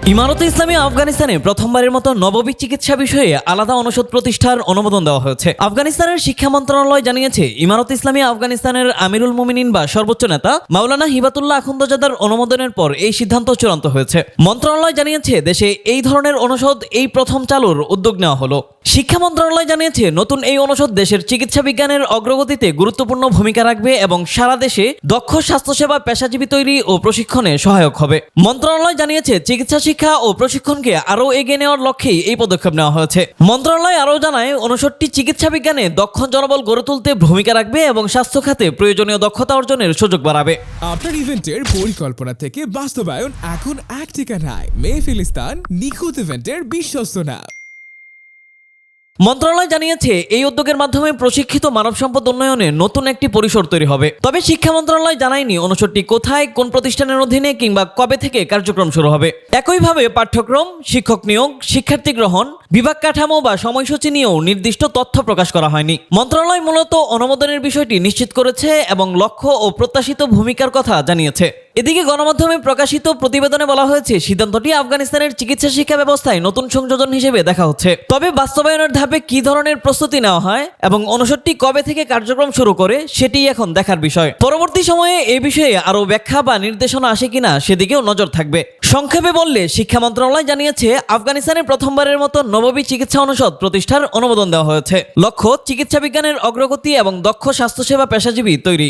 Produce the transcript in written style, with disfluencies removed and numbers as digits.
ইমারতে ইসলামী আফগানিস্তানে প্রথমবারের মতো নববিক চিকিৎসা বিষয়ে আলাদা অনুষদ প্রতিষ্ঠার অনুমোদন দেওয়া হয়েছে। আফগানিস্তানের শিক্ষা মন্ত্রণালয় জানিয়েছে, ইমারতে ইসলামী আফগানিস্তানের আমিরুল মুমিনিন বা সর্বোচ্চ নেতা মাওলানা হিবাতুল্লাহ আখুন্দজাদার অনুমোদনের পর এই সিদ্ধান্ত চূড়ান্ত হয়েছে। মন্ত্রণালয় জানিয়েছে, দেশে এই ধরনের অনুষদ এই প্রথম চালুর উদ্যোগ নেওয়া হলো। শিক্ষা মন্ত্রণালয় জানিয়েছে, নতুন এই অনুষদ দেশের চিকিৎসা বিজ্ঞানের অগ্রগতিতে গুরুত্বপূর্ণ ভূমিকা রাখবে এবং সারা দেশে দক্ষ স্বাস্থ্যসেবা পেশাজীবী তৈরি ও প্রশিক্ষণে সহায়ক হবে। মন্ত্রণালয় জানিয়েছে, চিকিৎসা শিক্ষা ও প্রশিক্ষণকে আরও এগিয়ে নেওয়ার লক্ষ্যেই এই পদক্ষেপ নেওয়া হয়েছে। মন্ত্রণালয় আরও জানায়, অনুষদটি চিকিৎসা বিজ্ঞানে দক্ষ জনবল গড়ে তুলতে ভূমিকা রাখবে এবং স্বাস্থ্য খাতে প্রয়োজনীয় দক্ষতা অর্জনের সুযোগ বাড়াবে। আপনার ইভেন্টের পরিকল্পনা থেকে বাস্তবায়ন এখন এক ঠিকানায়। মেহফিলিস্তান নিখুঁত ইভেন্টের বিশ্বস্ত নাম। মন্ত্রণালয় জানিয়েছে, এই উদ্যোগের মাধ্যমে প্রশিক্ষিত মানব সম্পদ উন্নয়নে নতুন একটি পরিসর তৈরি হবে। তবে শিক্ষা মন্ত্রণালয় জানায়নি অনুষদটি কোথায়, কোন প্রতিষ্ঠানের অধীনে কিংবা কবে থেকে কার্যক্রম শুরু হবে। একইভাবে পাঠ্যক্রম, শিক্ষক নিয়োগ, শিক্ষার্থী গ্রহণ, বিভাগ কাঠামো বা সময়সূচি নিয়েও নির্দিষ্ট তথ্য প্রকাশ করা হয়নি। মন্ত্রণালয় মূলত অনুমোদনের বিষয়টি নিশ্চিত করেছে এবং লক্ষ্য ও প্রত্যাশিত ভূমিকার কথা জানিয়েছে। এদিকে গণমাধ্যমে প্রকাশিত প্রতিবেদনে বলা হয়েছে, সিদ্ধান্তটি আফগানিস্তানের চিকিৎসা শিক্ষা ব্যবস্থায় নতুন সংযোজন হিসেবে দেখা হচ্ছে। তবে বাস্তবায়নের ধাপে কি ধরনের প্রস্তুতি নেওয়া হয় এবং অনুষদটি কবে থেকে কার্যক্রম শুরু করে সেটি এখন দেখার বিষয়। পরবর্তী সময়ে এই বিষয়ে আরও ব্যাখ্যা বা নির্দেশনা আসে কিনা সেদিকেও নজর থাকবে। সংক্ষেপে বললে, শিক্ষা মন্ত্রণালয় জানিয়েছে, আফগানিস্তানে প্রথমবারের মতো নববী চিকিৎসা অনুষদ প্রতিষ্ঠার অনুমোদন দেওয়া হয়েছে। লক্ষ্য চিকিৎসা বিজ্ঞানের অগ্রগতি এবং দক্ষ স্বাস্থ্যসেবা পেশাজীবী তৈরি।